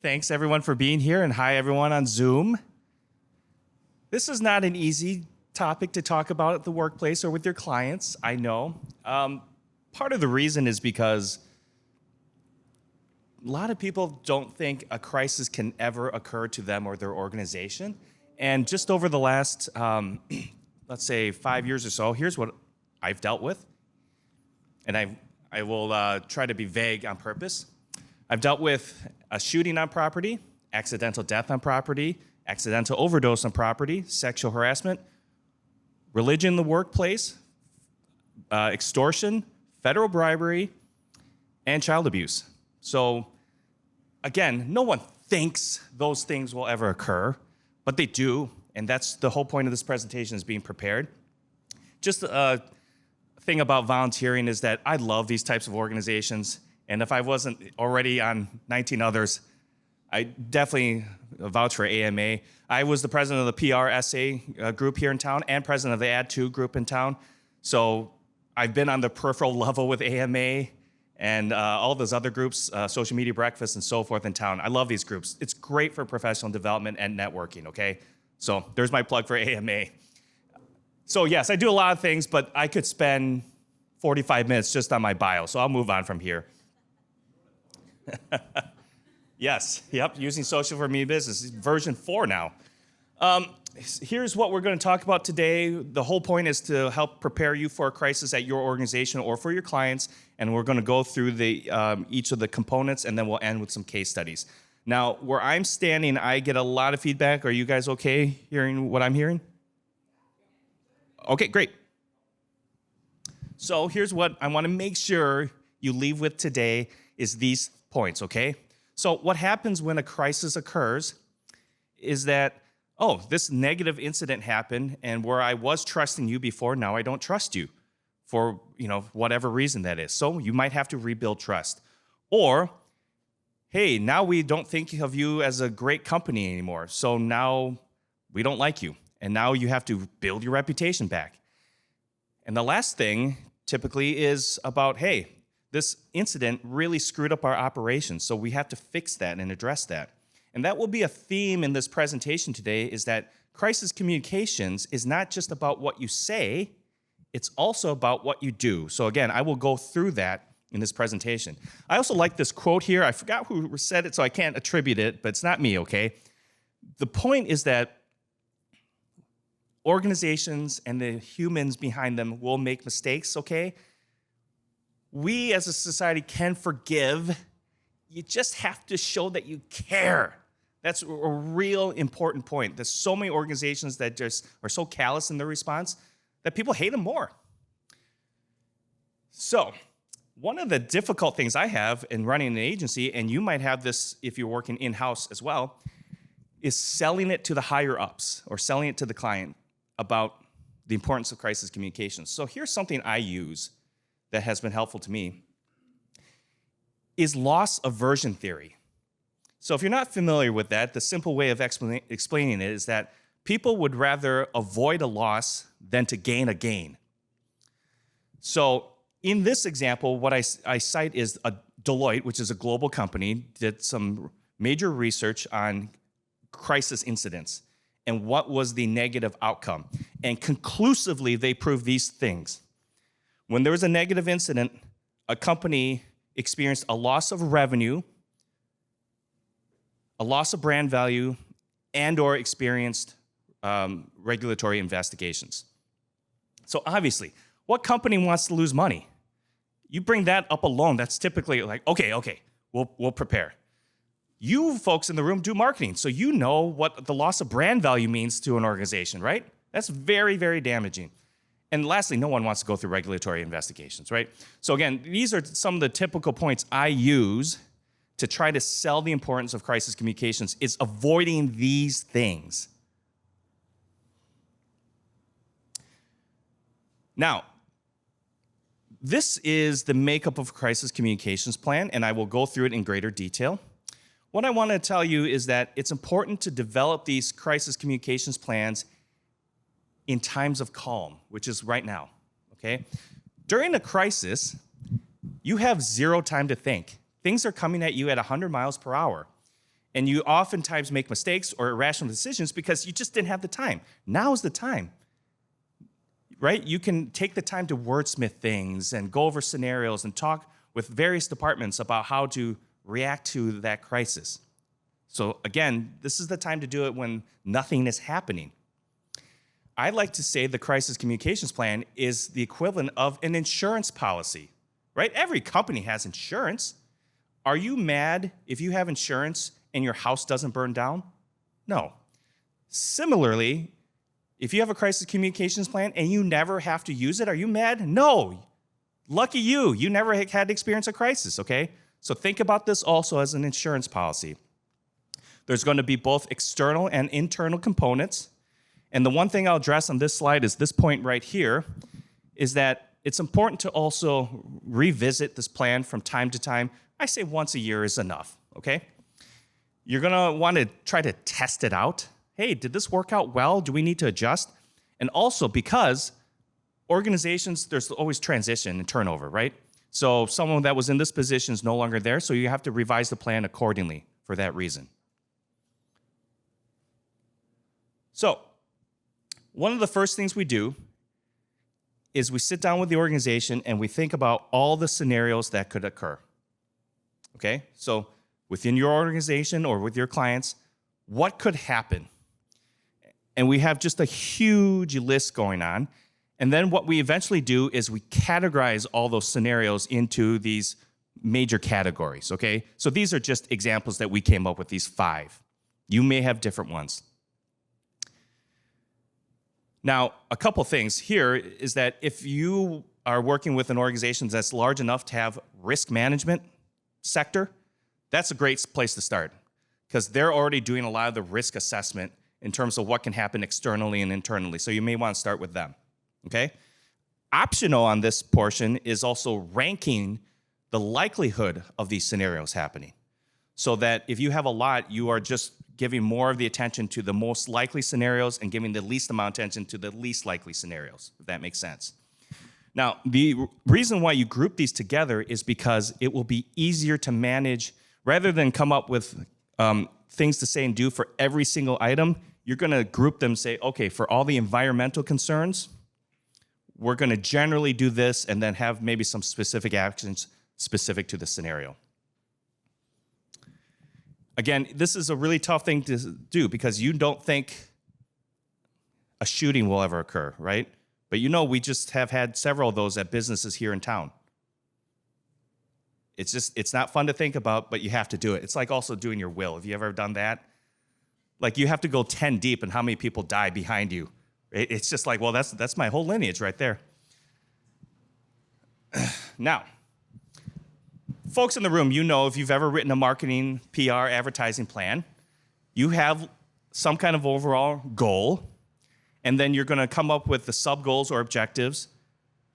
Thanks everyone for being here, and hi everyone on Zoom. This is not an easy topic to talk about at the workplace or with your clients, I know. Part of the reason is because a lot of people don't think a crisis can ever occur to them or their organization. And just over the last, let's say 5 years or so, here's what I've dealt with. And I will try to be vague on purpose. I've dealt with a shooting on property, accidental death on property, accidental overdose on property, sexual harassment, religion in the workplace, extortion, federal bribery, and child abuse. So again, no one thinks those things will ever occur, but they do, and that's the whole point of this presentation, is being prepared. Just a thing about volunteering is that I love these types of organizations, and if I wasn't already on 19 others, I definitely vouch for AMA. I was the president of the PRSA group here in town and president of the Add2 group in town. So I've been on the peripheral level with AMA and all those other groups, social media breakfast and so forth in town. I love these groups. It's great for professional development and networking, okay? So there's my plug for AMA. So yes, I do a lot of things, but I could spend 45 minutes just on my bio, so I'll move on from here. Yes, yep, using social for me business, version 4 now. Here's what we're going to talk about today. The whole point is to help prepare you for a crisis at your organization or for your clients, and we're going to go through each of the components, and then we'll end with some case studies. Now, where I'm standing, I get a lot of feedback. Are you guys okay hearing what I'm hearing? Okay, great. So here's what I want to make sure you leave with today is these points, okay? So what happens when a crisis occurs is that, oh, this negative incident happened, and where I was trusting you before, now I don't trust you for, whatever reason that is. So you might have to rebuild trust. Or, hey, now we don't think of you as a great company anymore, so now we don't like you, and now you have to build your reputation back. And the last thing typically is about, hey, this incident really screwed up our operations, so we have to fix that and address that. And that will be a theme in this presentation today, is that crisis communications is not just about what you say, it's also about what you do. So again, I will go through that in this presentation. I also like this quote here. I forgot who said it, so I can't attribute it, but it's not me, okay? The point is that organizations and the humans behind them will make mistakes, okay? We as a society can forgive. You just have to show that you care. That's a real important point. There's so many organizations that just are so callous in their response that people hate them more. So one of the difficult things I have in running an agency, and you might have this if you're working in-house as well, is selling it to the higher ups or selling it to the client about the importance of crisis communications. So here's something I use that has been helpful to me, is loss aversion theory. So if you're not familiar with that, the simple way of explaining it is that people would rather avoid a loss than to gain a gain. So in this example, what I cite is Deloitte, which is a global company, did some major research on crisis incidents and what was the negative outcome. And conclusively, they proved these things. When there was a negative incident, a company experienced a loss of revenue, a loss of brand value, and or experienced regulatory investigations. So obviously, what company wants to lose money? You bring that up alone, that's typically like, okay, we'll prepare. You folks in the room do marketing, so you know what the loss of brand value means to an organization, right? That's very, very damaging. And lastly, no one wants to go through regulatory investigations, right? So again, these are some of the typical points I use to try to sell the importance of crisis communications, is avoiding these things. Now, this is the makeup of a crisis communications plan, and I will go through it in greater detail. What I want to tell you is that it's important to develop these crisis communications plans in times of calm, which is right now, okay? During a crisis, you have zero time to think. Things are coming at you at 100 miles per hour. And you oftentimes make mistakes or irrational decisions because you just didn't have the time. Now is the time, right? You can take the time to wordsmith things and go over scenarios and talk with various departments about how to react to that crisis. So again, this is the time to do it when nothing is happening. I like to say the crisis communications plan is the equivalent of an insurance policy, right? Every company has insurance. Are you mad if you have insurance and your house doesn't burn down? No. Similarly, if you have a crisis communications plan and you never have to use it, are you mad? No. Lucky you, you never had to experience a crisis, okay? So think about this also as an insurance policy. There's going to be both external and internal components. And the one thing I'll address on this slide is this point right here, is that it's important to also revisit this plan from time to time. I say once a year is enough, okay? You're gonna want to try to test it out. Hey, did this work out well? Do we need to adjust? And also because organizations, there's always transition and turnover, right? So someone that was in this position is no longer there, so you have to revise the plan accordingly for that reason. So one of the first things we do is we sit down with the organization and we think about all the scenarios that could occur. Okay, so within your organization or with your clients, what could happen? And we have just a huge list going on. And then what we eventually do is we categorize all those scenarios into these major categories, okay? So these are just examples that we came up with, these 5. You may have different ones. Now, a couple things here is that if you are working with an organization that's large enough to have risk management sector, that's a great place to start because they're already doing a lot of the risk assessment in terms of what can happen externally and internally. So you may want to start with them, okay? Optional on this portion is also ranking the likelihood of these scenarios happening so that if you have a lot, you are just giving more of the attention to the most likely scenarios and giving the least amount of attention to the least likely scenarios, if that makes sense. Now, the reason why you group these together is because it will be easier to manage. Rather than come up with things to say and do for every single item, you're going to group them, say, okay, for all the environmental concerns, we're going to generally do this and then have maybe some specific actions specific to the scenario. Again, this is a really tough thing to do because you don't think a shooting will ever occur, right? But you know, we just have had several of those at businesses here in town. It's not fun to think about, but you have to do it. It's like also doing your will. Have you ever done that? Like you have to go 10 deep and how many people die behind you. It's just like, well, that's my whole lineage right there. Now, folks in the room, you know if you've ever written a marketing, PR, advertising plan, you have some kind of overall goal, and then you're going to come up with the sub-goals or objectives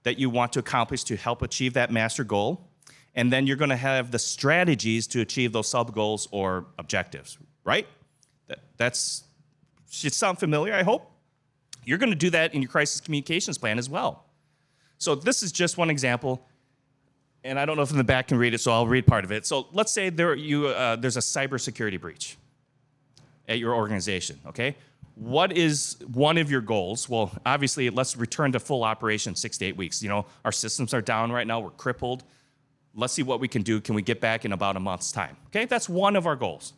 that you want to accomplish to help achieve that master goal. And then you're going to have the strategies to achieve those sub-goals or objectives, right? That's should sound familiar, I hope. You're going to do that in your crisis communications plan as well. So this is just one example, and I don't know if in the back can read it, so I'll read part of it. So let's say there's a cybersecurity breach at your organization, okay? What is one of your goals? Well, obviously, let's return to full operation 6 to 8 weeks. You know, our systems are down right now. We're crippled. Let's see what we can do. Can we get back in about a month's time? Okay, that's one of our goals.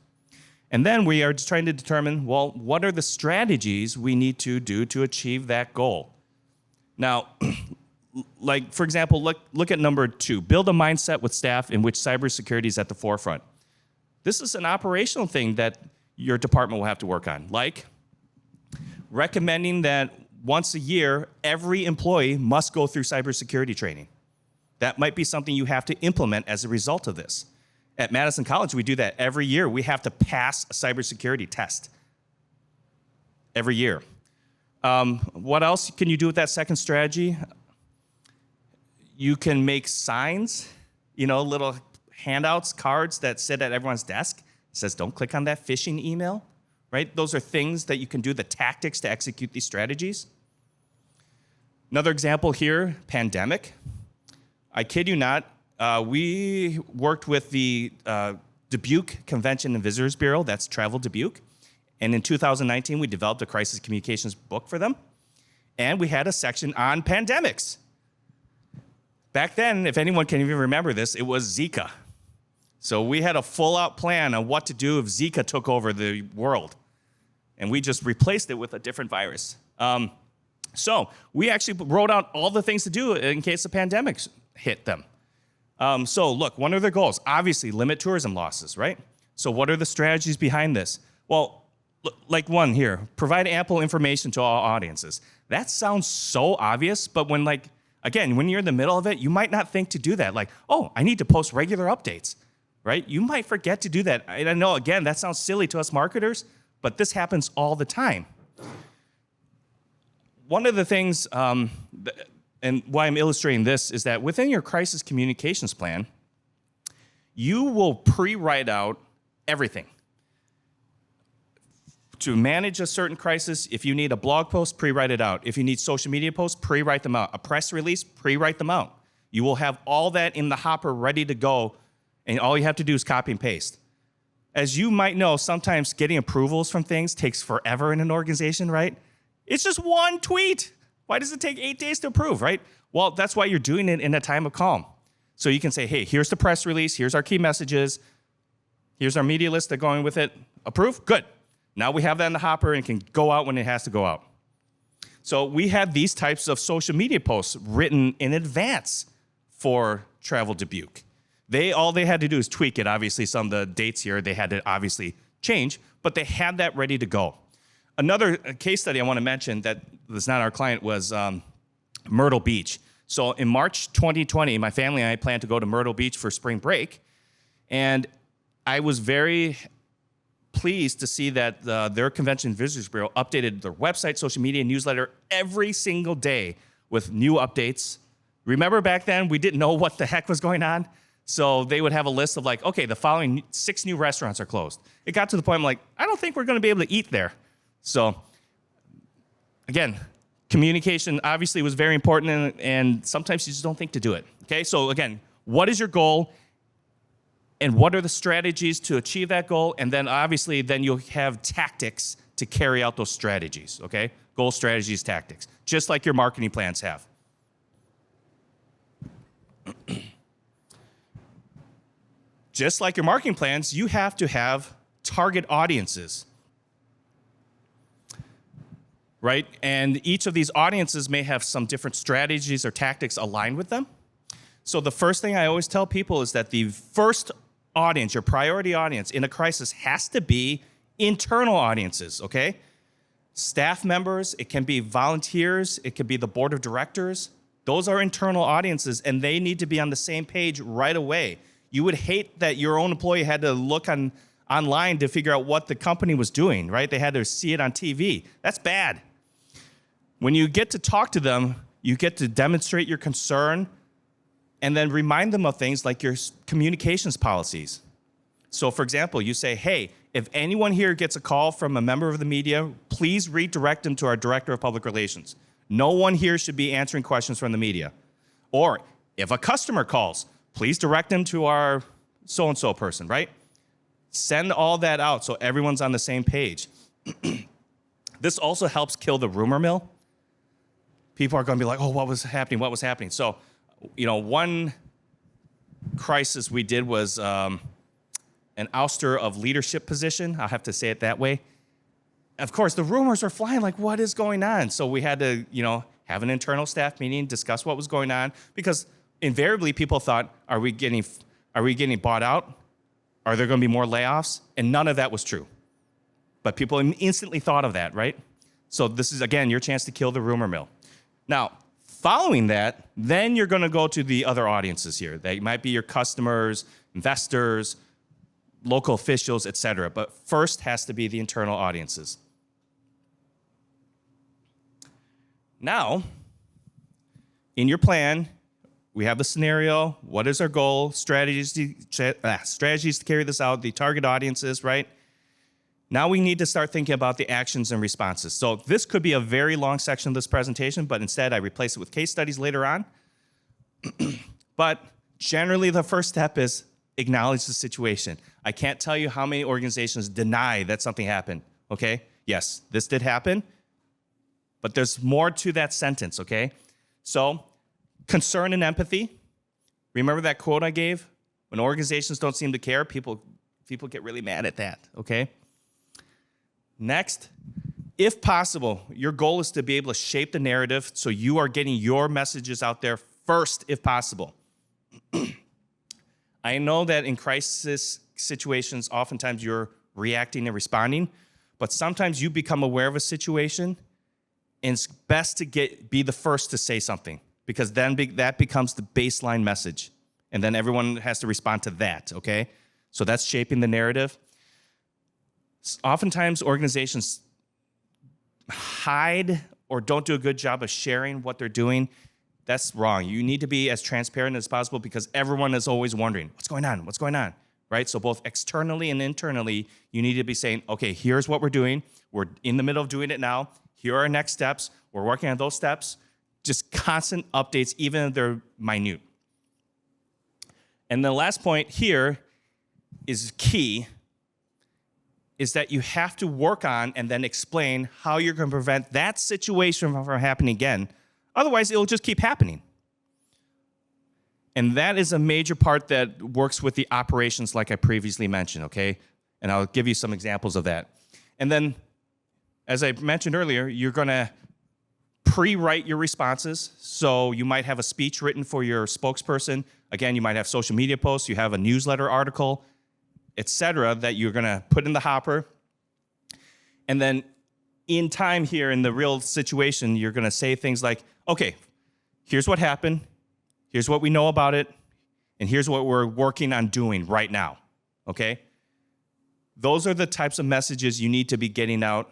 And then we are trying to determine, well, what are the strategies we need to do to achieve that goal? Now, like, for example, look at number 2. Build a mindset with staff in which cybersecurity is at the forefront. This is an operational thing that your department will have to work on, like recommending that once a year, every employee must go through cybersecurity training. That might be something you have to implement as a result of this. At Madison College, we do that every year. We have to pass a cybersecurity test every year. What else can you do with that second strategy? You can make signs, you know, little handouts, cards that sit at everyone's desk. It says, don't click on that phishing email, right? Those are things that you can do, the tactics to execute these strategies. Another example here, pandemic. I kid you not, we worked with the Dubuque Convention and Visitors Bureau, that's Travel Dubuque. And in 2019, we developed a crisis communications book for them. And we had a section on pandemics. Back then, if anyone can even remember this, it was Zika. So we had a full-out plan on what to do if Zika took over the world. And we just replaced it with a different virus. So we actually wrote out all the things to do in case the pandemic hit them. So look, what are their goals? Obviously, limit tourism losses, right? So what are the strategies behind this? Well, like one here, provide ample information to all audiences. That sounds so obvious, but when again, when you're in the middle of it, you might not think to do that. Like, oh, I need to post regular updates, right? You might forget to do that. And I know, again, that sounds silly to us marketers, but this happens all the time. One of the things, and why I'm illustrating this, is that within your crisis communications plan, you will pre-write out everything. To manage a certain crisis, if you need a blog post, pre-write it out. If you need social media posts, pre-write them out. A press release, pre-write them out. You will have all that in the hopper ready to go, and all you have to do is copy and paste. As you might know, sometimes getting approvals from things takes forever in an organization, right? It's just one tweet. Why does it take 8 days to approve, right? Well, that's why you're doing it in a time of calm. So you can say, hey, here's the press release, here's our key messages, here's our media list that's going with it. Approve? Good. Now we have that in the hopper and can go out when it has to go out. So we had these types of social media posts written in advance for Travel Dubuque. All they had to do is tweak it. Obviously, some of the dates here, they had to obviously change, but they had that ready to go. Another case study I want to mention that was not our client was Myrtle Beach. So in March 2020, my family and I planned to go to Myrtle Beach for spring break, and I was very pleased to see that their Convention Visitors Bureau updated their website, social media, newsletter every single day with new updates. Remember back then, we didn't know what the heck was going on? So they would have a list of like, okay, the following 6 new restaurants are closed. It got to the point I'm like, I don't think we're going to be able to eat there. So again, communication obviously was very important, and sometimes you just don't think to do it. Okay, so again, what is your goal? And what are the strategies to achieve that goal? And then obviously, then you'll have tactics to carry out those strategies, okay? Goal, strategies, tactics, just like your marketing plans have. Just like your marketing plans, you have to have target audiences, right? And each of these audiences may have some different strategies or tactics aligned with them. So the first thing I always tell people is that the first audience, your priority audience in a crisis, has to be internal audiences, okay? Staff members, it can be volunteers, it could be the board of directors. Those are internal audiences, and they need to be on the same page right away. You would hate that your own employee had to look online to figure out what the company was doing, right? They had to see it on TV. That's bad. When you get to talk to them, you get to demonstrate your concern, and then remind them of things like your communications policies. So for example, you say, hey, if anyone here gets a call from a member of the media, please redirect them to our director of public relations. No one here should be answering questions from the media. Or if a customer calls, please direct them to our so-and-so person, right? Send all that out so everyone's on the same page. This also helps kill the rumor mill. People are gonna be like, oh, what was happening? What was happening? So, one crisis we did was an ouster of leadership position. I'll have to say it that way. Of course, the rumors are flying like, what is going on? So we had to, have an internal staff meeting, discuss what was going on, because invariably people thought, are we getting bought out? Are there going to be more layoffs? And none of that was true. But people instantly thought of that, right? So this is, again, your chance to kill the rumor mill. Now, following that, then you're going to go to the other audiences here. They might be your customers, investors, local officials, etc. But first has to be the internal audiences. Now, in your plan, we have the scenario. What is our goal? Strategies to carry this out, the target audiences, right? Now we need to start thinking about the actions and responses. So this could be a very long section of this presentation, but instead I replace it with case studies later on. But generally the first step is acknowledge the situation. I can't tell you how many organizations deny that something happened, okay? Yes, this did happen, but there's more to that sentence, okay? So, concern and empathy. Remember that quote I gave? When organizations don't seem to care, people get really mad at that, okay? Next, if possible, your goal is to be able to shape the narrative so you are getting your messages out there first, if possible. I know that in crisis situations, oftentimes you're reacting and responding, but sometimes you become aware of a situation, and it's best to be the first to say something, because then that becomes the baseline message, and then everyone has to respond to that, okay? So that's shaping the narrative. Oftentimes, organizations hide or don't do a good job of sharing what they're doing. That's wrong. You need to be as transparent as possible because everyone is always wondering, what's going on? What's going on? Right? So both externally and internally, you need to be saying, okay, here's what we're doing. We're in the middle of doing it now. Here are our next steps. We're working on those steps. Just constant updates, even if they're minute. And the last point here is key, is that you have to work on and then explain how you're going to prevent that situation from happening again. Otherwise, it'll just keep happening. And that is a major part that works with the operations like I previously mentioned, okay? And I'll give you some examples of that. And then, as I mentioned earlier, you're going to pre-write your responses. So you might have a speech written for your spokesperson. Again, you might have social media posts. You have a newsletter article, etc., that you're going to put in the hopper. And then in time here, in the real situation, you're going to say things like, okay, here's what happened. Here's what we know about it. And here's what we're working on doing right now, okay? Those are the types of messages you need to be getting out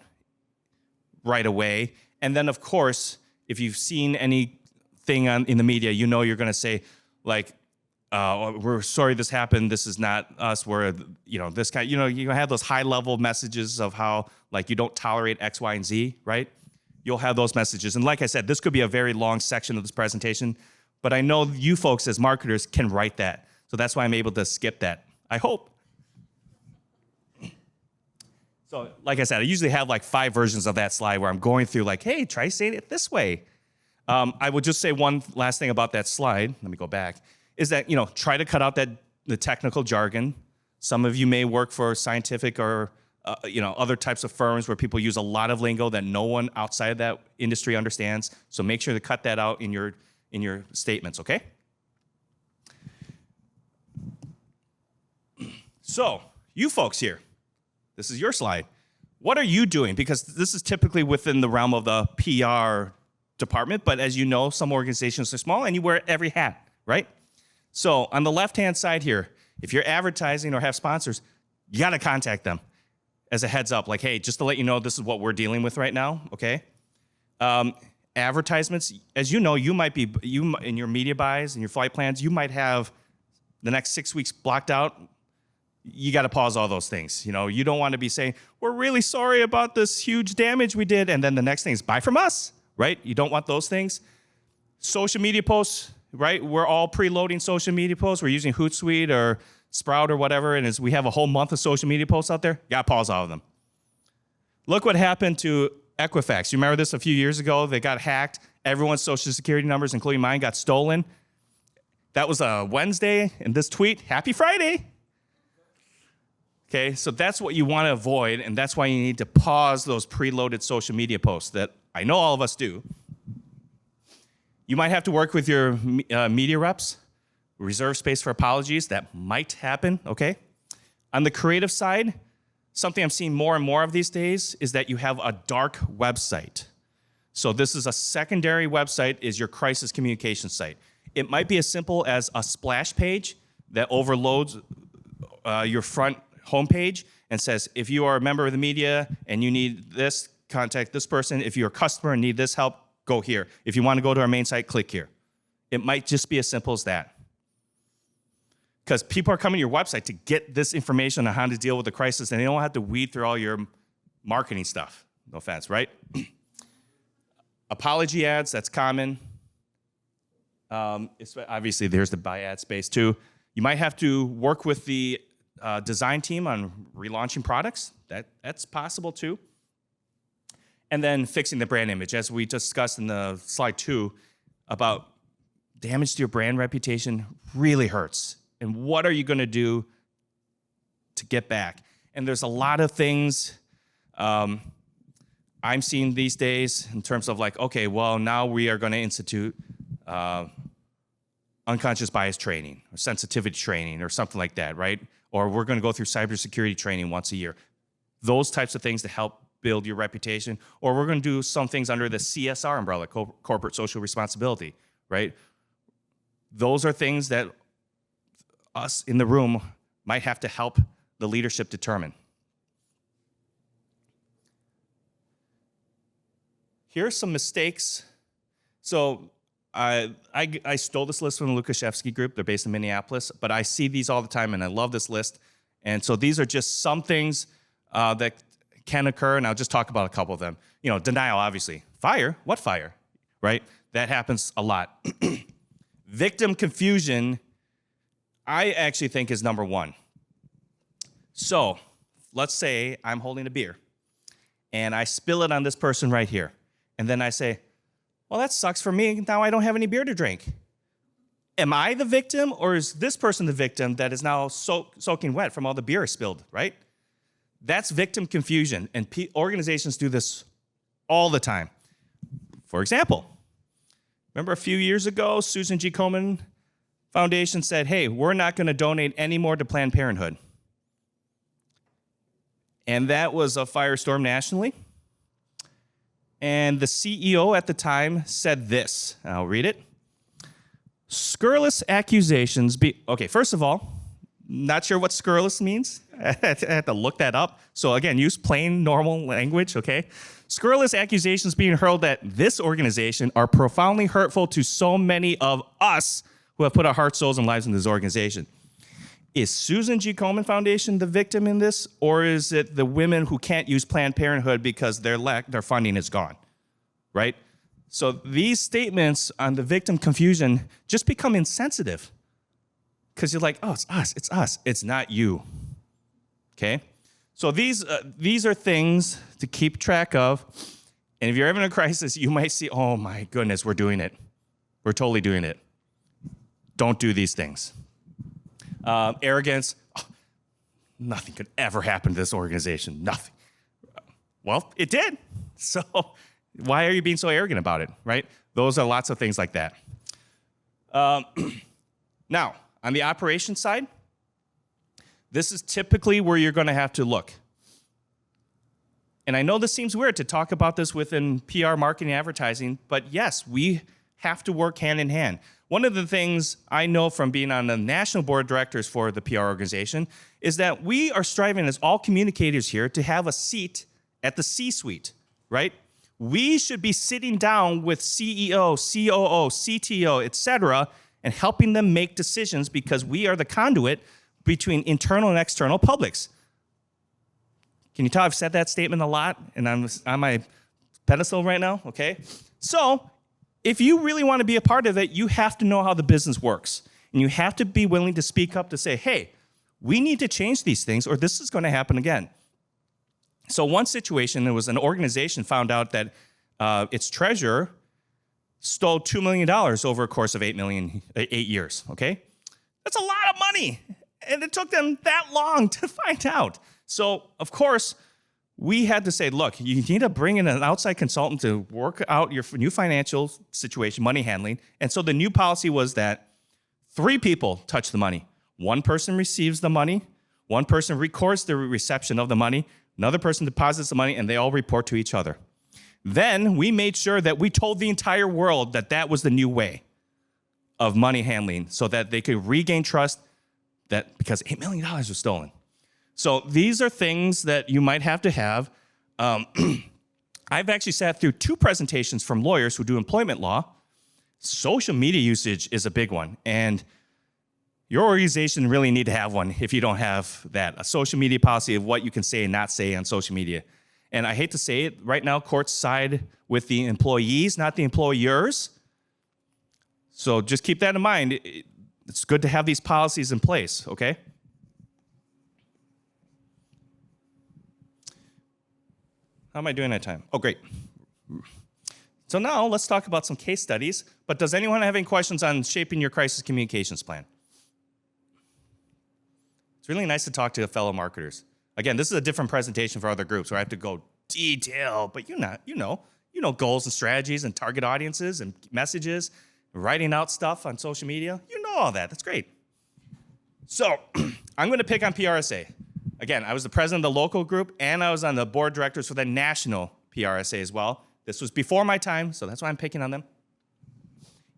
right away. And then, of course, if you've seen anything in the media, you know you're going to say, like, we're sorry this happened. This is not us. We're, this kind. You have those high-level messages of how, like, you don't tolerate X, Y, and Z, right? You'll have those messages. And like I said, this could be a very long section of this presentation, but I know you folks as marketers can write that. So that's why I'm able to skip that, I hope. So like I said, I usually have like 5 versions of that slide where I'm going through like, hey, try saying it this way. I will just say one last thing about that slide. Let me go back. Is that, try to cut out the technical jargon. Some of you may work for scientific or, other types of firms where people use a lot of lingo that no one outside of that industry understands. So make sure to cut that out in your statements, okay? So, you folks here, this is your slide. What are you doing? Because this is typically within the realm of the PR department, but as you know, some organizations are small and you wear every hat, right? So on the left-hand side here, if you're advertising or have sponsors, you got to contact them as a heads up, like, hey, just to let you know, this is what we're dealing with right now, okay? Advertisements, as you know, you might be, in your media buys and your flight plans, you might have the next 6 weeks blocked out. You got to pause all those things. You don't want to be saying, we're really sorry about this huge damage we did, and then the next thing is buy from us, right? You don't want those things. Social media posts, right? We're all preloading social media posts. We're using Hootsuite or Sprout or whatever, and as we have a whole month of social media posts out there, you got to pause all of them. Look what happened to Equifax. You remember this a few years ago? They got hacked. Everyone's social security numbers, including mine, got stolen. That was a Wednesday, and this tweet, happy Friday. Okay, so that's what you want to avoid, and that's why you need to pause those preloaded social media posts that I know all of us do. You might have to work with your media reps, reserve space for apologies. That might happen, okay? On the creative side, something I'm seeing more and more of these days is that you have a dark website. So this is a secondary website, is your crisis communication site. It might be as simple as a splash page that overloads your front homepage and says, if you are a member of the media and you need this, contact this person. If you're a customer and need this help, go here. If you want to go to our main site, click here. It might just be as simple as that. Because people are coming to your website to get this information on how to deal with the crisis, and they don't have to weed through all your marketing stuff. No offense, right? Apology ads, that's common. Obviously, there's the buy ad space too. You might have to work with the design team on relaunching products. That's possible too. And then fixing the brand image, as we discussed in the slide 2, about damage to your brand reputation really hurts. And what are you going to do to get back? And there's a lot of things I'm seeing these days in terms of like, okay, well, now we are going to institute unconscious bias training or sensitivity training or something like that, right? Or we're going to go through cybersecurity training once a year. Those types of things to help build your reputation. Or we're going to do some things under the CSR umbrella, corporate social responsibility, right? Those are things that us in the room might have to help the leadership determine. Here are some mistakes. So I stole this list from the Lukashevsky group. They're based in Minneapolis, but I see these all the time, and I love this list. And so these are just some things that can occur, and I'll just talk about a couple of them. You know, denial, obviously. Fire? What fire? Right? That happens a lot. Victim confusion, I actually think is number one. So let's say I'm holding a beer, and I spill it on this person right here. And then I say, well, that sucks for me. Now I don't have any beer to drink. Am I the victim, or is this person the victim that is now soaking wet from all the beer spilled, right? That's victim confusion, and organizations do this all the time. For example, remember a few years ago, Susan G. Komen Foundation said, hey, we're not going to donate any more to Planned Parenthood. And that was a firestorm nationally. And the CEO at the time said this, and I'll read it. Scurrilous accusations okay, first of all, not sure what scurrilous means. I had to look that up. So again, use plain, normal language, okay? Scurrilous accusations being hurled at this organization are profoundly hurtful to so many of us who have put our hearts, souls, and lives in this organization. Is Susan G. Komen Foundation the victim in this, or is it the women who can't use Planned Parenthood because their funding is gone, right? So these statements on the victim confusion just become insensitive because you're like, oh, it's us, it's not you, okay? So these are things to keep track of, and if you're having a crisis, you might see, oh my goodness, we're doing it. We're totally doing it. Don't do these things. Arrogance, nothing could ever happen to this organization, nothing. Well, it did. So why are you being so arrogant about it, right? Those are lots of things like that. Now, on the operations side, this is typically where you're going to have to look. And I know this seems weird to talk about this within PR, marketing, advertising, but yes, we have to work hand in hand. One of the things I know from being on the national board of directors for the PR organization is that we are striving as all communicators here to have a seat at the C-suite, right? We should be sitting down with CEO, COO, CTO, et cetera, and helping them make decisions because we are the conduit between internal and external publics. Can you tell I've said that statement a lot and I'm on my pedestal right now, okay? So if you really want to be a part of it, you have to know how the business works. And you have to be willing to speak up to say, hey, we need to change these things or this is going to happen again. So one situation, there was an organization found out that its treasurer stole $2 million over a course of 8 years, okay? That's a lot of money. And it took them that long to find out. So, of course, we had to say, look, you need to bring in an outside consultant to work out your new financial situation, money handling. And so the new policy was that 3 people touch the money. One person receives the money, one person records the reception of the money, another person deposits the money, and they all report to each other. Then we made sure that we told the entire world that that was the new way of money handling so that they could regain trust that because $8 million was stolen. So these are things that you might have to have. I've actually sat through 2 presentations from lawyers who do employment law. Social media usage is a big one. And your organization really need to have one if you don't have that, a social media policy of what you can say and not say on social media. And I hate to say it, right now courts side with the employees, not the employers. So just keep that in mind. It's good to have these policies in place, okay? How am I doing at time? Oh, great. So now let's talk about some case studies. But does anyone have any questions on shaping your crisis communications plan? It's really nice to talk to fellow marketers. Again, this is a different presentation for other groups where I have to go detail, but you know goals and strategies and target audiences and messages, writing out stuff on social media. You know all that. That's great. So I'm going to pick on PRSA. Again, I was the president of the local group, and I was on the board of directors for the national PRSA as well. This was before my time, so that's why I'm picking on them.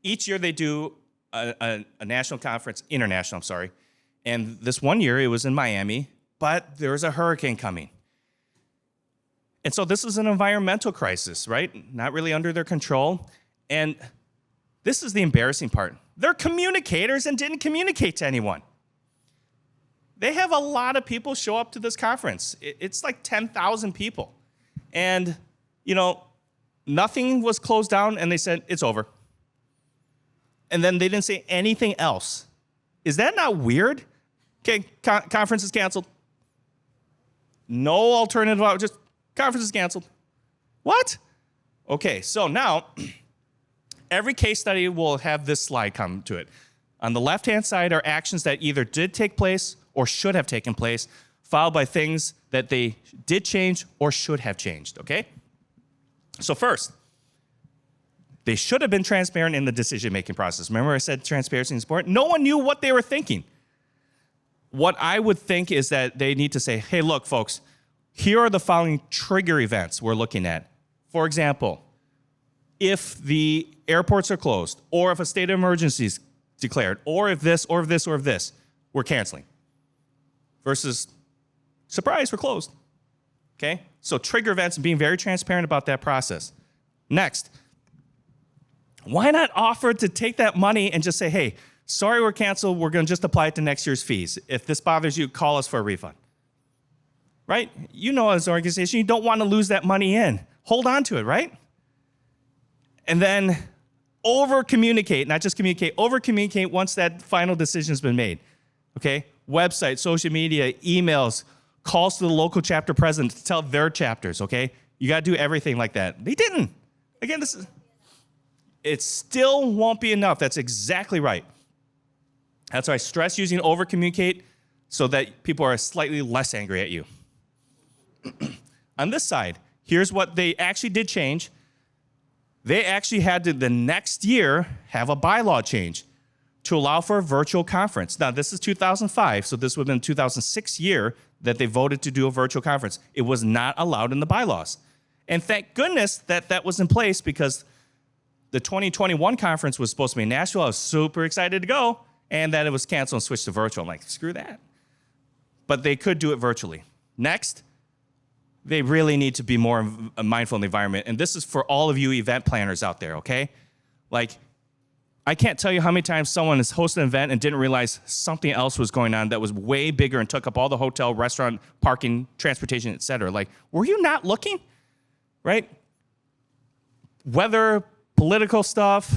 Each year they do a national conference, international, I'm sorry. And this one year it was in Miami, but there was a hurricane coming. And so this is an environmental crisis, right? Not really under their control. And this is the embarrassing part. They're communicators and didn't communicate to anyone. They have a lot of people show up to this conference. It's like 10,000 people. And, nothing was closed down, and they said, it's over. And then they didn't say anything else. Is that not weird? Okay, conference is canceled. No alternative, just conference is canceled. What? Okay, so now, every case study will have this slide come to it. On the left-hand side are actions that either did take place or should have taken place, followed by things that they did change or should have changed, okay? So first, they should have been transparent in the decision-making process. Remember I said transparency is important? No one knew what they were thinking. What I would think is that they need to say, hey, look, folks, here are the following trigger events we're looking at. For example, if the airports are closed, or if a state of emergency is declared, or if this, or if this, or if this, we're canceling. Versus, surprise, we're closed. Okay? So trigger events and being very transparent about that process. Next, why not offer to take that money and just say, hey, sorry we're canceled, we're going to just apply it to next year's fees. If this bothers you, call us for a refund. Right? You know, as an organization, you don't want to lose that money in. Hold on to it, right? And then over-communicate, not just communicate, over-communicate once that final decision's been made. Okay? Website, social media, emails, calls to the local chapter president to tell their chapters, okay? You got to do everything like that. They didn't. Again, it still won't be enough. That's exactly right. That's why I stress using over-communicate so that people are slightly less angry at you. On this side, here's what they actually did change. They actually had to, the next year, have a bylaw change to allow for a virtual conference. Now, this is 2005, so this would have been 2006 year that they voted to do a virtual conference. It was not allowed in the bylaws. And thank goodness that that was in place, because the 2021 conference was supposed to be in Nashville. I was super excited to go, and then it was canceled and switched to virtual. I'm like, screw that. But they could do it virtually. Next, they really need to be more mindful in the environment. And this is for all of you event planners out there, okay? Like, I can't tell you how many times someone has hosted an event and didn't realize something else was going on that was way bigger and took up all the hotel, restaurant, parking, transportation, et cetera. Like, were you not looking? Right? Weather, political stuff.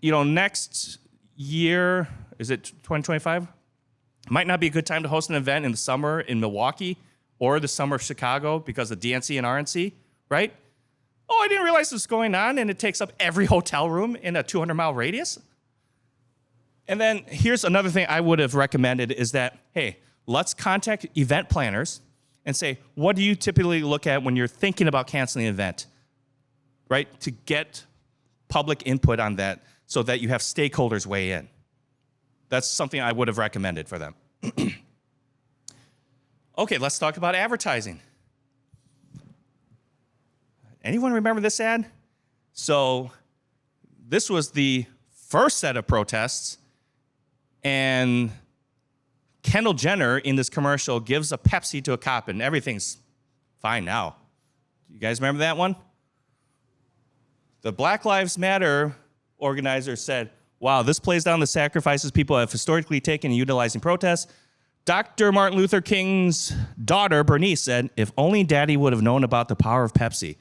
Next year, is it 2025? Might not be a good time to host an event in the summer in Milwaukee or the summer of Chicago because of DNC and RNC, right? Oh, I didn't realize this was going on, and it takes up every hotel room in a 200-mile radius. And then here's another thing I would have recommended is that, hey, let's contact event planners and say, what do you typically look at when you're thinking about canceling an event, right? To get public input on that so that you have stakeholders weigh in. That's something I would have recommended for them. Okay, let's talk about advertising. Anyone remember this ad? So this was the first set of protests, and Kendall Jenner in this commercial gives a Pepsi to a cop, and everything's fine now. You guys remember that one? The Black Lives Matter organizers said, wow, this plays down the sacrifices people have historically taken in utilizing protests. Dr. Martin Luther King's daughter, Bernice, said, if only Daddy would have known about the power of Pepsi.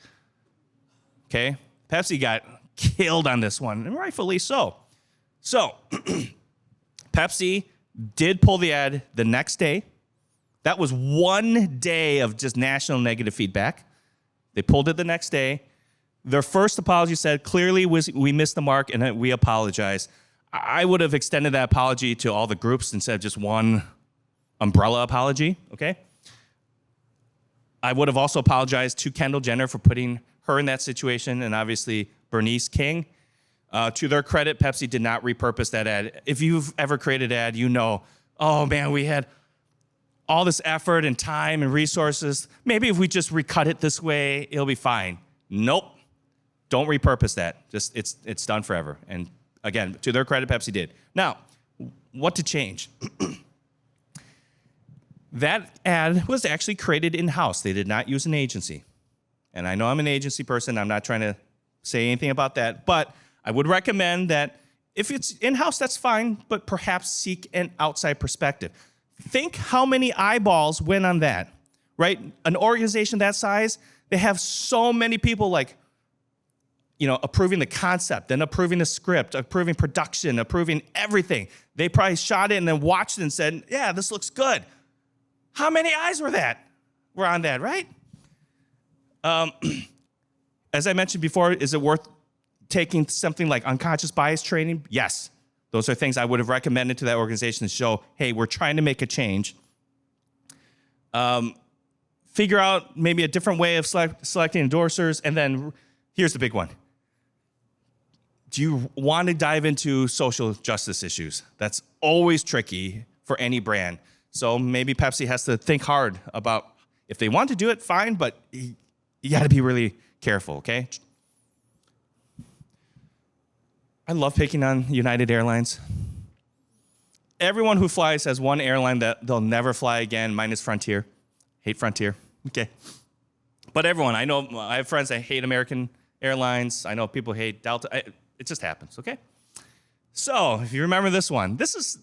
Okay? Pepsi got killed on this one, and rightfully so. So, Pepsi did pull the ad the next day. That was 1 day of just national negative feedback. They pulled it the next day. Their first apology said, clearly we missed the mark and we apologize. I would have extended that apology to all the groups instead of just one umbrella apology, okay? I would have also apologized to Kendall Jenner for putting her in that situation, and obviously Bernice King. To their credit, Pepsi did not repurpose that ad. If you've ever created an ad, you know, oh man, we had all this effort and time and resources. Maybe if we just recut it this way, it'll be fine. Nope. Don't repurpose that. Just it's done forever. And again, to their credit, Pepsi did. Now, what to change? That ad was actually created in-house. They did not use an agency. And I know I'm an agency person. I'm not trying to say anything about that. But I would recommend that if it's in-house, that's fine, but perhaps seek an outside perspective. Think how many eyeballs went on that, right? An organization that size, they have so many people approving the concept, then approving the script, approving production, approving everything. They probably shot it and then watched it and said, yeah, this looks good. How many eyes were on that, right? As I mentioned before, is it worth taking something like unconscious bias training? Yes. Those are things I would have recommended to that organization to show, hey, we're trying to make a change. Figure out maybe a different way of selecting endorsers. And then here's the big one. Do you want to dive into social justice issues? That's always tricky for any brand. So maybe Pepsi has to think hard about if they want to do it, fine, but you got to be really careful, okay? I love picking on United Airlines. Everyone who flies has one airline that they'll never fly again, minus Frontier. Hate Frontier, okay? But everyone, I know, I have friends that hate American Airlines. I know people hate Delta. It just happens, okay? So, if you remember this one, this is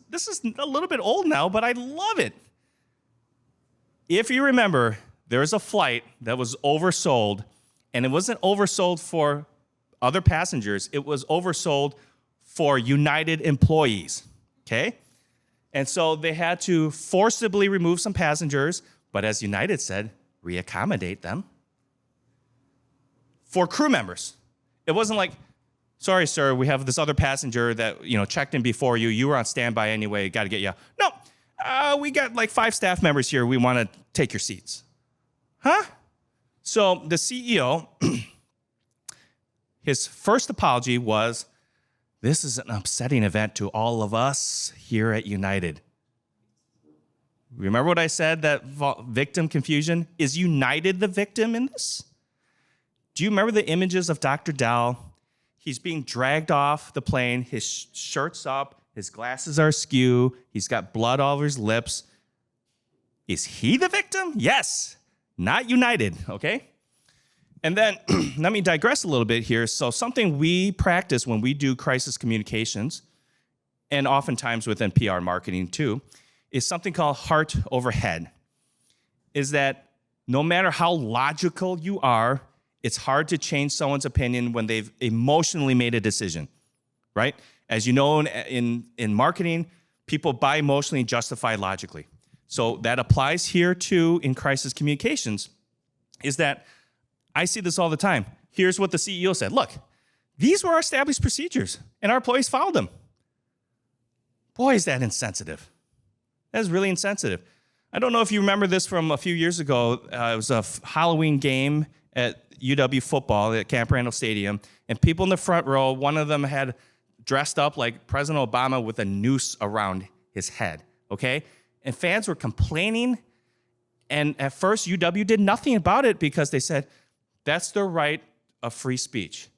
a little bit old now, but I love it. If you remember, there was a flight that was oversold, and it wasn't oversold for other passengers. It was oversold for United employees, okay? And so they had to forcibly remove some passengers, but as United said, reaccommodate them for crew members. It wasn't like, sorry, sir, we have this other passenger that checked in before you. You were on standby anyway. Got to get you. No, we got like 5 staff members here. We want to take your seats. Huh? So the CEO, his first apology was, this is an upsetting event to all of us here at United. Remember what I said, that victim confusion? Is United the victim in this? Do you remember the images of Dr. Dow? He's being dragged off the plane. His shirt's up. His glasses are askew. He's got blood all over his lips. Is he the victim? Yes. Not United, okay? And then let me digress a little bit here. So something we practice when we do crisis communications, and oftentimes within PR marketing too, is something called heart over head. Is that no matter how logical you are, it's hard to change someone's opinion when they've emotionally made a decision, right? As you know, in marketing, people buy emotionally and justify logically. So that applies here too in crisis communications, is that I see this all the time. Here's what the CEO said. Look, these were our established procedures, and our employees followed them. Boy, is that insensitive. That is really insensitive. I don't know if you remember this from a few years ago. It was a Halloween game at UW football at Camp Randall Stadium, and people in the front row, one of them had dressed up like President Obama with a noose around his head, okay? And fans were complaining, and at first UW did nothing about it because they said, that's their right of free speech.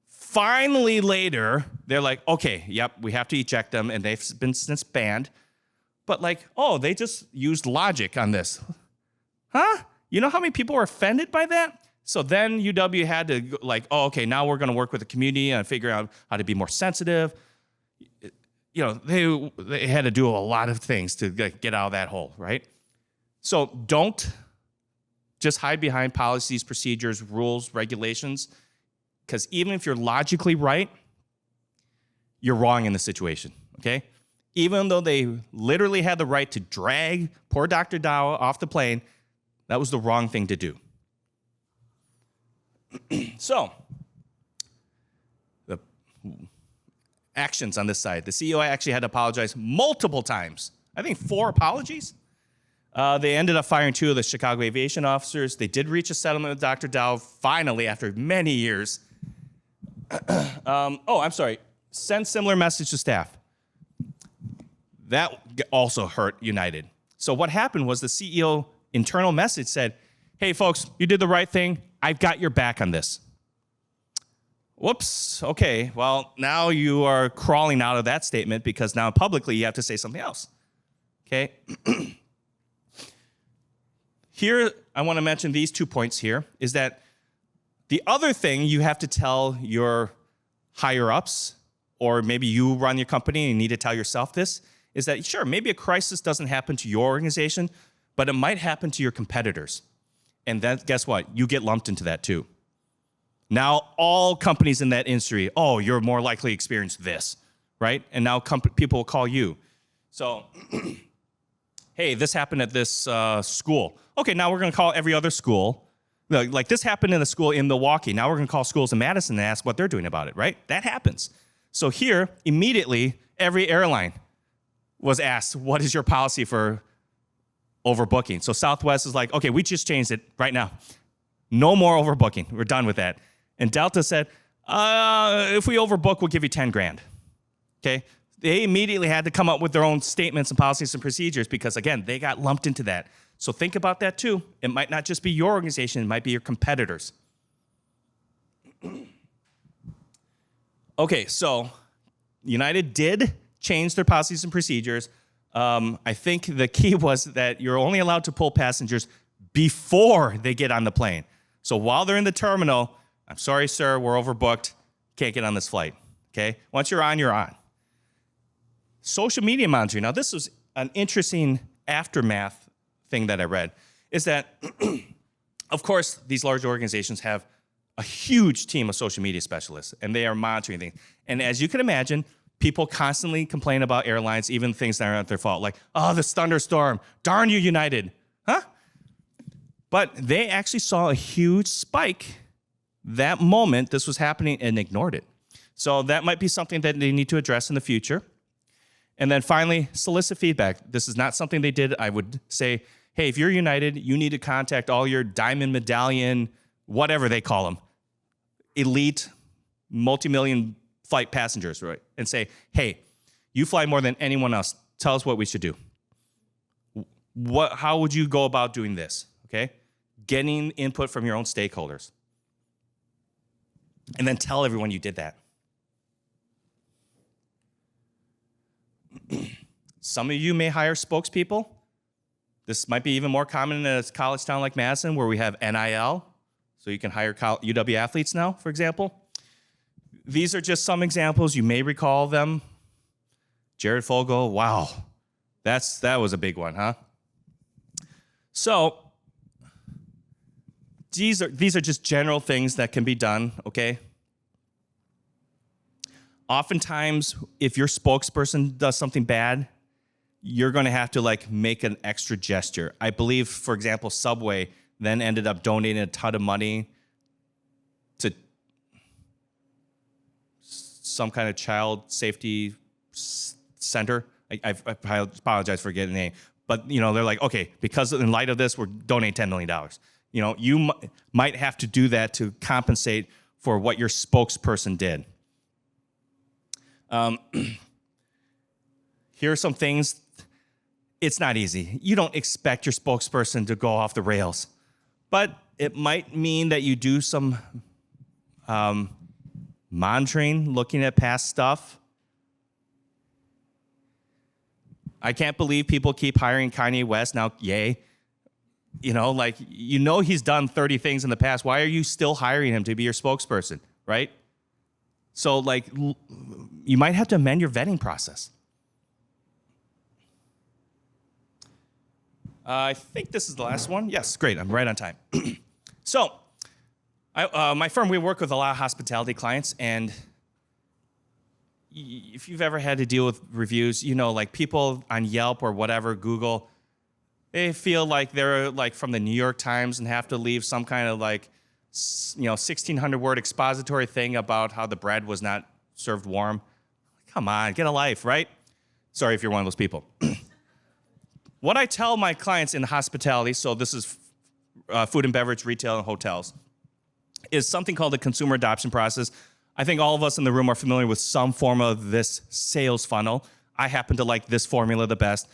Finally later, they're like, okay, yep, we have to eject them, and they've been since banned. But they just used logic on this. Huh? You know how many people were offended by that? So then UW had to okay, now we're going to work with the community and figure out how to be more sensitive. They had to do a lot of things to get out of that hole, right? So don't just hide behind policies, procedures, rules, regulations, because even if you're logically right, you're wrong in the situation, okay? even though they literally had the right to drag poor Dr. Dow off the plane, that was the wrong thing to do. So, the actions on this side. The CEO actually had to apologize multiple times. I think 4 apologies. They ended up firing 2 of the Chicago aviation officers. They did reach a settlement with Dr. Dow finally after many years. I'm sorry. Send similar message to staff. That also hurt United. So what happened was the CEO internal message said, hey, folks, you did the right thing. I've got your back on this. Whoops. Okay. Well, now you are crawling out of that statement because now publicly you have to say something else. Okay. Here, I want to mention these 2 points here is that the other thing you have to tell your higher ups, or maybe you run your company and you need to tell yourself this, is that sure, maybe a crisis doesn't happen to your organization, but it might happen to your competitors. And then guess what? You get lumped into that too. Now all companies in that industry, oh, you're more likely to experience this, right? And now people will call you. So, hey, this happened at this school. Okay, now we're going to call every other school. Like this happened in a school in Milwaukee. Now we're going to call schools in Madison and ask what they're doing about it, right? That happens. So here, immediately, every airline was asked, what is your policy for overbooking? So Southwest is like, okay, we just changed it right now. No more overbooking. We're done with that. And Delta said, if we overbook, we'll give you 10 grand. Okay? They immediately had to come up with their own statements and policies and procedures because, again, they got lumped into that. So think about that too. It might not just be your organization, it might be your competitors. Okay, so United did change their policies and procedures. I think the key was that you're only allowed to pull passengers before they get on the plane. So while they're in the terminal, I'm sorry, sir, we're overbooked. Can't get on this flight. Okay? Once you're on, you're on. Social media monitoring. Now, this was an interesting aftermath thing that I read, is that, of course, these large organizations have a huge team of social media specialists, and they are monitoring things. And as you can imagine, people constantly complain about airlines, even things that aren't their fault, like, oh, this thunderstorm, darn you, United. Huh? But they actually saw a huge spike that moment this was happening and ignored it. So that might be something that they need to address in the future. And then finally, solicit feedback. This is not something they did. I would say, hey, if you're United, you need to contact all your diamond medallion, whatever they call them, elite, multi-million flight passengers, right? And say, hey, you fly more than anyone else. Tell us what we should do. How would you go about doing this, okay? Getting input from your own stakeholders. And then tell everyone you did that. Some of you may hire spokespeople. This might be even more common in a college town like Madison where we have NIL, so you can hire UW athletes now, for example. These are just some examples. You may recall them. Jared Fogle, wow, that was a big one, huh? So these are just general things that can be done, okay? Oftentimes, if your spokesperson does something bad, you're going to have to like make an extra gesture. I believe, for example, Subway then ended up donating a ton of money to some kind of child safety center. I apologize for getting the name. But, you know, they're like, okay, because in light of this, we're donating $10 million. You know, you might have to do that to compensate for what your spokesperson did. Here are some things. It's not easy. You don't expect your spokesperson to go off the rails, but it might mean that you do some monitoring, looking at past stuff. I can't believe people keep hiring Kanye West now. Yay. You know, like, you know he's done 30 things in the past. Why are you still hiring him to be your spokesperson, right? So, like, you might have to amend your vetting process. I think this is the last one. Yes, great. I'm right on time. So, my firm, we work with a lot of hospitality clients, and if you've ever had to deal with reviews, like people on Yelp or whatever, Google, they feel like they're like from the New York Times and have to leave some kind of 1,600 word expository thing about how the bread was not served warm. Come on, get a life, right? Sorry if you're one of those people. What I tell my clients in hospitality, so this is food and beverage, retail, and hotels, is something called the consumer adoption process. I think all of us in the room are familiar with some form of this sales funnel. I happen to like this formula the best.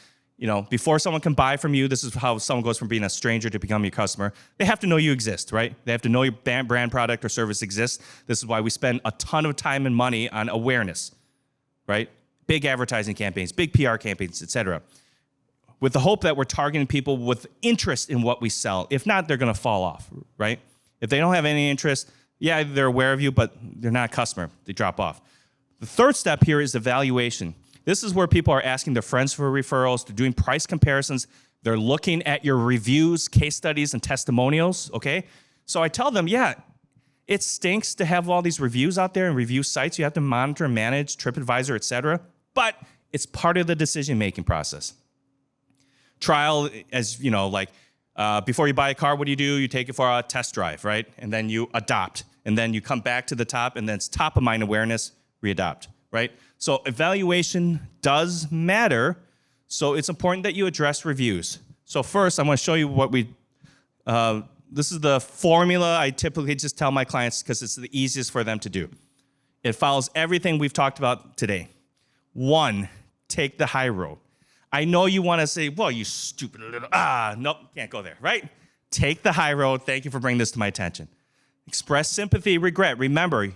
Before someone can buy from you, this is how someone goes from being a stranger to becoming your customer. They have to know you exist, right? They have to know your brand, product, or service exists. This is why we spend a ton of time and money on awareness, right? Big advertising campaigns, big PR campaigns, etc., with the hope that we're targeting people with interest in what we sell. If not, they're going to fall off, right? If they don't have any interest, yeah, they're aware of you, but they're not a customer. They drop off. The third step here is evaluation. This is where people are asking their friends for referrals, they're doing price comparisons, they're looking at your reviews, case studies, and testimonials, okay? So I tell them, yeah, it stinks to have all these reviews out there and review sites you have to monitor and manage, TripAdvisor, et cetera, but it's part of the decision-making process. Trial, as before you buy a car, what do? You take it for a test drive, right? And then you adopt, and then you come back to the top, and then it's top of mind awareness, readopt, right? So evaluation does matter, so it's important that you address reviews. So first, I want to show you what this is the formula I typically just tell my clients because it's the easiest for them to do. It follows everything we've talked about today. 1, take the high road. I know you want to say, well, you stupid little, nope, can't go there, right? Take the high road. Thank you for bringing this to my attention. Express sympathy, regret. Remember,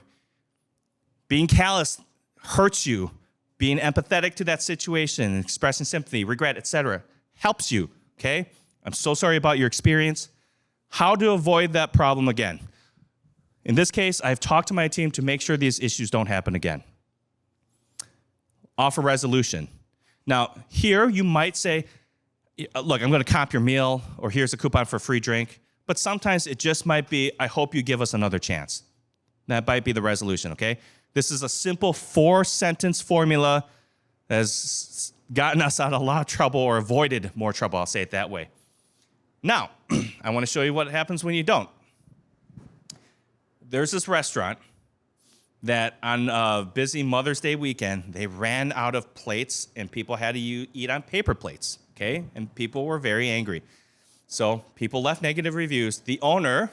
being callous hurts you. Being empathetic to that situation, expressing sympathy, regret, etc., helps you, okay? I'm so sorry about your experience. How to avoid that problem again? In this case, I've talked to my team to make sure these issues don't happen again. Offer resolution. Now, here you might say, look, I'm going to comp your meal, or here's a coupon for a free drink. But sometimes it just might be, I hope you give us another chance. That might be the resolution, okay? This is a simple 4-sentence formula that has gotten us out of a lot of trouble or avoided more trouble, I'll say it that way. Now, I want to show you what happens when you don't. There's this restaurant that on a busy Mother's Day weekend, they ran out of plates and people had to eat on paper plates, okay? And people were very angry. So people left negative reviews. The owner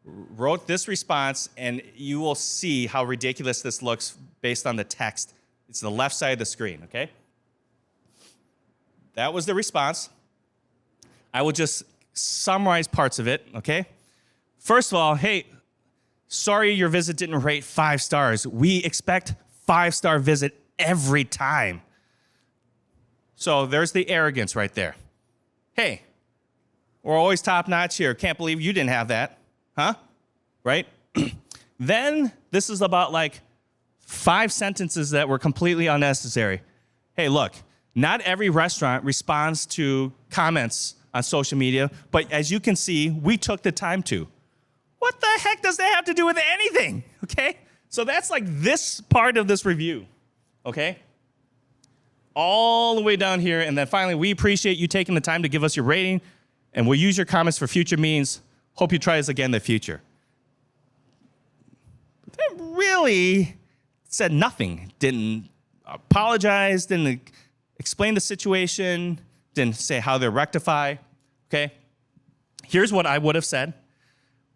wrote this response, and you will see how ridiculous this looks based on the text. It's the left side of the screen, okay? That was the response. I will just summarize parts of it, okay? First of all, hey, sorry your visit didn't rate 5 stars. We expect 5-star visit every time. So there's the arrogance right there. Hey, we're always top notch here. Can't believe you didn't have that. Huh? Right? Then this is about 5 sentences that were completely unnecessary. Hey, look, not every restaurant responds to comments on social media, but as you can see, we took the time to. What the heck does that have to do with anything? Okay? So that's this part of this review. Okay? All the way down here, and then finally, we appreciate you taking the time to give us your rating, and we'll use your comments for future meetings. Hope you try this again in the future. But that really said nothing. Didn't apologize, didn't explain the situation, didn't say how to rectify, okay? Here's what I would have said.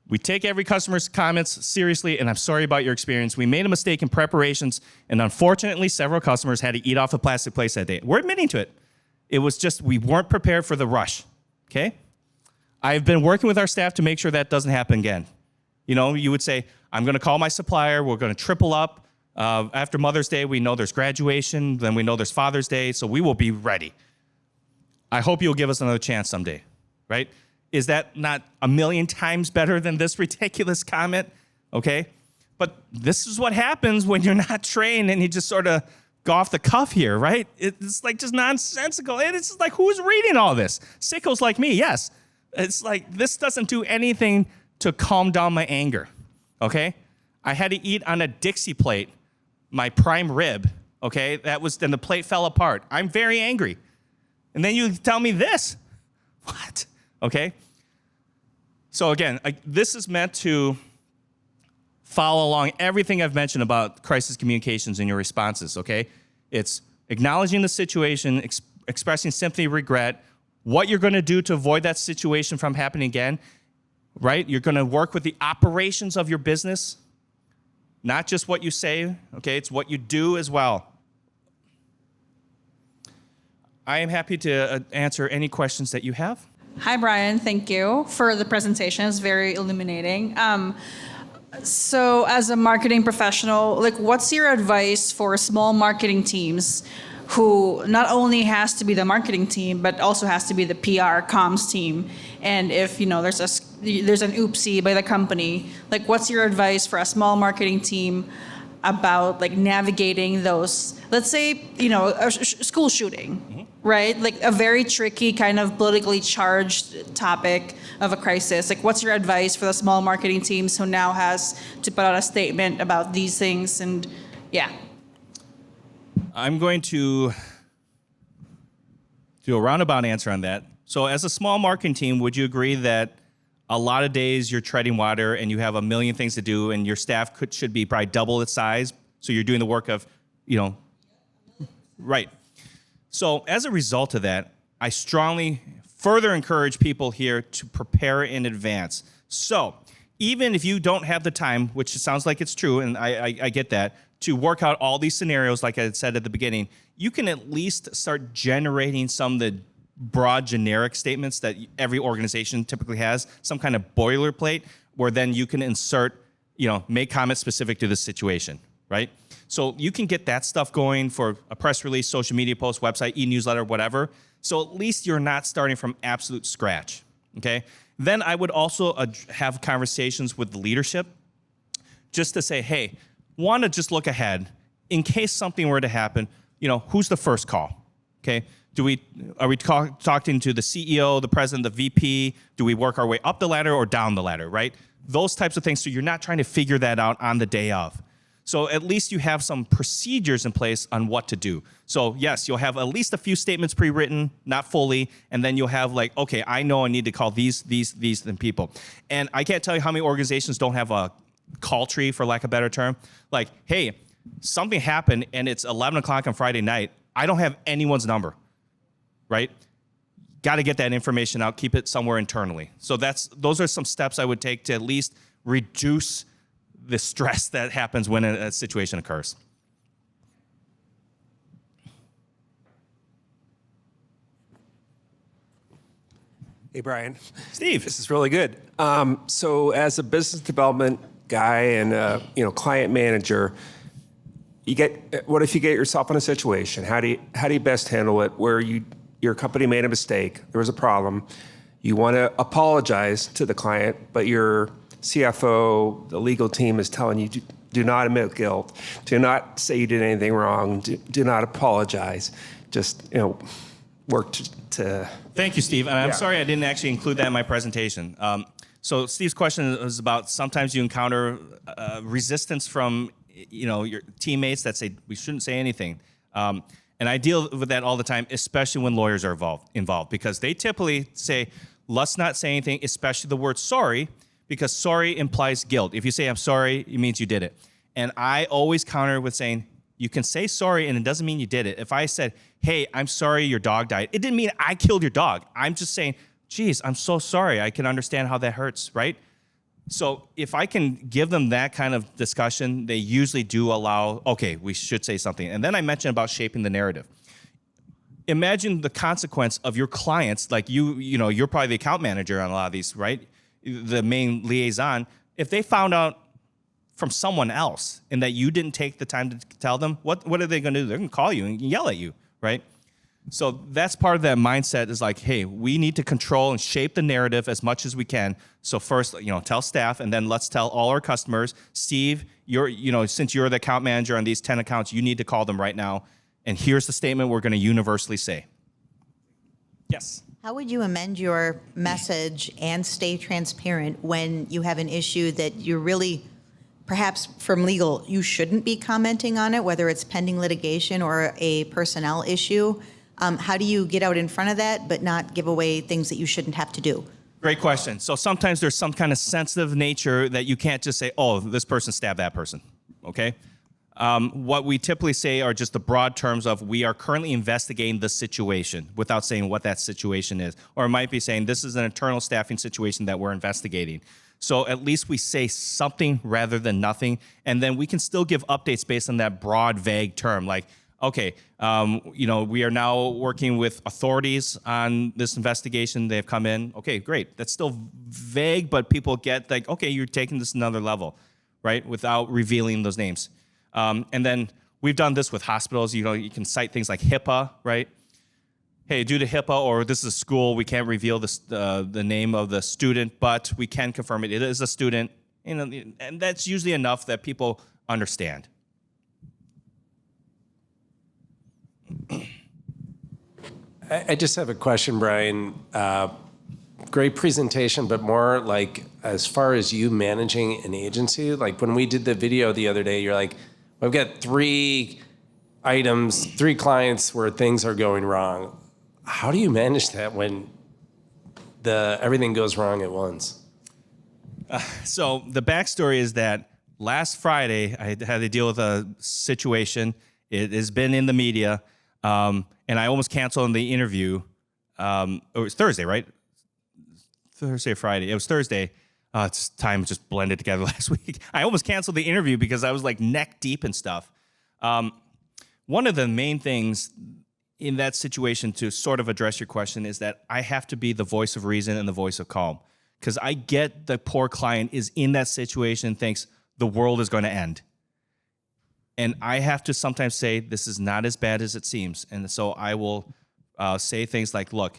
We take every customer's comments seriously, and I'm sorry about your experience. We made a mistake in preparations, and unfortunately, several customers had to eat off a plastic plate that day. We're admitting to it. It was just we weren't prepared for the rush, okay? I've been working with our staff to make sure that doesn't happen again. You would say, I'm going to call my supplier. We're going to triple up. After Mother's Day, we know there's graduation. Then we know there's Father's Day, so we will be ready. I hope you'll give us another chance someday, right? Is that not a million times better than this ridiculous comment? Okay? But this is what happens when you're not trained and you just sort of go off the cuff here, right? It's just nonsensical. And it's just who's reading all this? Sickos like me, yes. It's this doesn't do anything to calm down my anger, okay? I had to eat on a Dixie plate my prime rib, okay? Then the plate fell apart. I'm very angry. And then you tell me this. What? Okay? So again, this is meant to follow along everything I've mentioned about crisis communications and your responses, okay? It's acknowledging the situation, expressing sympathy, regret, what you're going to do to avoid that situation from happening again, right? You're going to work with the operations of your business, not just what you say, okay? It's what you do as well. I am happy to answer any questions that you have. Hi, Brian. Thank you for the presentation. It's very illuminating. So as a marketing professional, like what's your advice for small marketing teams who not only has to be the marketing team, but also has to be the PR comms team? And if, there's an oopsie by the company, like what's your advice for a small marketing team about like navigating those, let's say, a school shooting, right? Like a very tricky kind of politically charged topic of a crisis. Like what's your advice for the small marketing teams who now has to put out a statement about these things? And yeah. I'm going to do a roundabout answer on that. So as a small marketing team, would you agree that a lot of days you're treading water and you have a million things to do and your staff should be probably double its size, so you're doing the work of, right. So as a result of that, I strongly further encourage people here to prepare in advance. So even if you don't have the time, which sounds like it's true, and I get that, to work out all these scenarios, like I had said at the beginning, you can at least start generating some of the broad generic statements that every organization typically has, some kind of boilerplate where then you can insert, make comments specific to the situation, right? So you can get that stuff going for a press release, social media post, website, e-newsletter, whatever. So at least you're not starting from absolute scratch, okay? Then I would also have conversations with the leadership just to say, hey, want to just look ahead in case something were to happen, who's the first call, okay? Are we talking to the CEO, the president, the VP? Do we work our way up the ladder or down the ladder, right? Those types of things, so you're not trying to figure that out on the day of. So at least you have some procedures in place on what to do. So yes, you'll have at least a few statements pre-written, not fully, and then you'll have like, okay, I know I need to call these people. And I can't tell you how many organizations don't have a call tree, for lack of a better term. Like, hey, something happened and it's 11 o'clock on Friday night. I don't have anyone's number. Right? Got to get that information out, keep it somewhere internally. So those are some steps I would take to at least reduce the stress that happens when a situation occurs. Hey, Brian. Steve. This is really good. So as a business development guy and client manager, what if you get yourself in a situation? How do you best handle it where your company made a mistake, there was a problem, you want to apologize to the client, but your CFO, the legal team is telling you, do not admit guilt, do not say you did anything wrong, do not apologize, just work to. Thank you, Steve. And I'm sorry I didn't actually include that in my presentation. So Steve's question is about sometimes you encounter resistance from your teammates that say we shouldn't say anything. And I deal with that all the time, especially when lawyers are involved, because they typically say, let's not say anything, especially the word sorry, because sorry implies guilt. If you say I'm sorry, it means you did it. And I always counter with saying, you can say sorry and it doesn't mean you did it. If I said, hey, I'm sorry your dog died, it didn't mean I killed your dog. I'm just saying, geez, I'm so sorry. I can understand how that hurts, right? So if I can give them that kind of discussion, they usually do allow, okay, we should say something. And then I mentioned about shaping the narrative. Imagine the consequence of your clients, like you're probably the account manager on a lot of these, right? The main liaison. If they found out from someone else and that you didn't take the time to tell them, what are they going to do? They're going to call you and yell at you, right? So that's part of that mindset is like, hey, we need to control and shape the narrative as much as we can. So first, tell staff, and then let's tell all our customers, Steve, since you're the account manager on these 10 accounts, you need to call them right now. And here's the statement we're going to universally say. Yes. How would you amend your message and stay transparent when you have an issue that you're really perhaps from legal, you shouldn't be commenting on it, whether it's pending litigation or a personnel issue. How do you get out in front of that but not give away things that you shouldn't have to do? Great question. So sometimes there's some kind of sensitive nature that you can't just say, oh, this person stabbed that person, okay? What we typically say are just the broad terms of we are currently investigating the situation without saying what that situation is. Or it might be saying this is an internal staffing situation that we're investigating. So at least we say something rather than nothing, and then we can still give updates based on that broad, vague term. Like, okay, we are now working with authorities on this investigation. They've come in. Okay, great. That's still vague, but people get like, okay, you're taking this another level, right? Without revealing those names. And then we've done this with hospitals. You can cite things like HIPAA, right? Hey, due to HIPAA or this is a school, we can't reveal the name of the student, but we can confirm it is a student. And that's usually enough that people understand. I just have a question, Brian. Great presentation, but more like as far as you managing an agency, like when we did the video the other day, you're like, I've got 3 items, 3 clients where things are going wrong. How do you manage that when everything goes wrong at once? So the backstory is that last Friday, I had to deal with a situation. It has been in the media, and I almost canceled the interview. It was Thursday, right? Thursday or Friday. It was Thursday. Time just blended together last week. I almost canceled the interview because I was like neck deep in stuff. One of the main things in that situation, to sort of address your question, is that I have to be the voice of reason and the voice of calm. Because I get the poor client is in that situation and thinks the world is going to end. And I have to sometimes say, this is not as bad as it seems. And so I will say things like, look,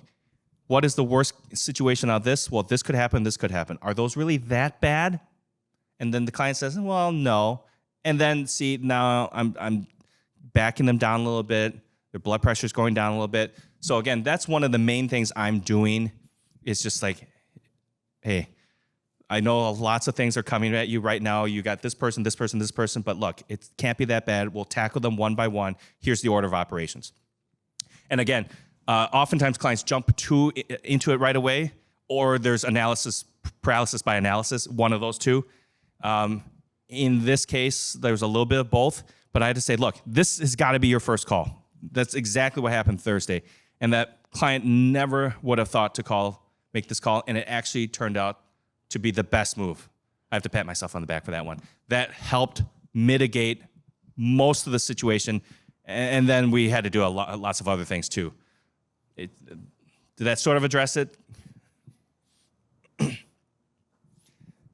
what is the worst situation of this? Well, this could happen, this could happen. Are those really that bad? And then the client says, well, no. And then see, now I'm backing them down a little bit. Their blood pressure is going down a little bit. So again, that's one of the main things I'm doing is just like, hey, I know lots of things are coming at you right now. You got this person, this person, this person, but look, it can't be that bad. We'll tackle them one by one. Here's the order of operations. And again, oftentimes clients jump into it right away, or there's paralysis by analysis, one of those two. In this case, there's a little bit of both, but I had to say, look, this has got to be your first call. That's exactly what happened Thursday. And that client never would have thought to make this call, and it actually turned out to be the best move. I have to pat myself on the back for that one. That helped mitigate most of the situation, and then we had to do lots of other things too. Did that sort of address it?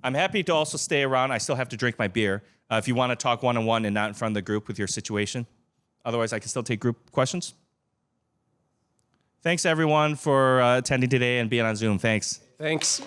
I'm happy to also stay around. I still have to drink my beer. If you want to talk one-on-one and not in front of the group with your situation. Otherwise, I can still take group questions. Thanks, everyone, for attending today and being on Zoom. Thanks. Thanks.